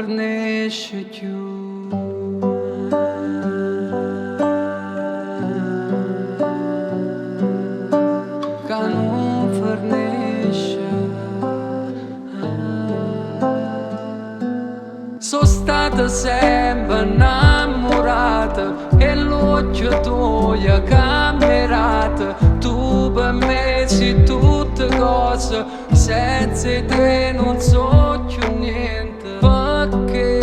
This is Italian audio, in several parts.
fornisce più. Che non fornisce. Sono stata sempre innamorata e l'occhio tuo è cambiata. Tu per me sei tutte cose, senza te non so più niente. Perché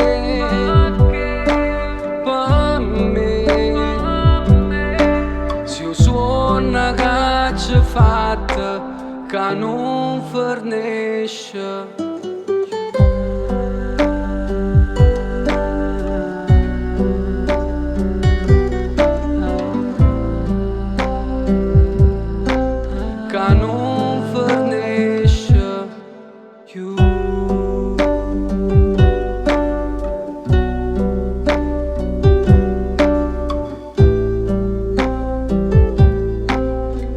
per me se io sono una caccia fatta che non fornisce. Che non fornisce più.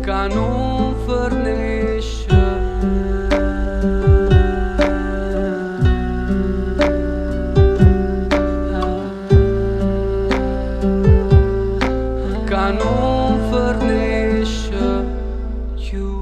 Che non fornisce. Che non fornisce più.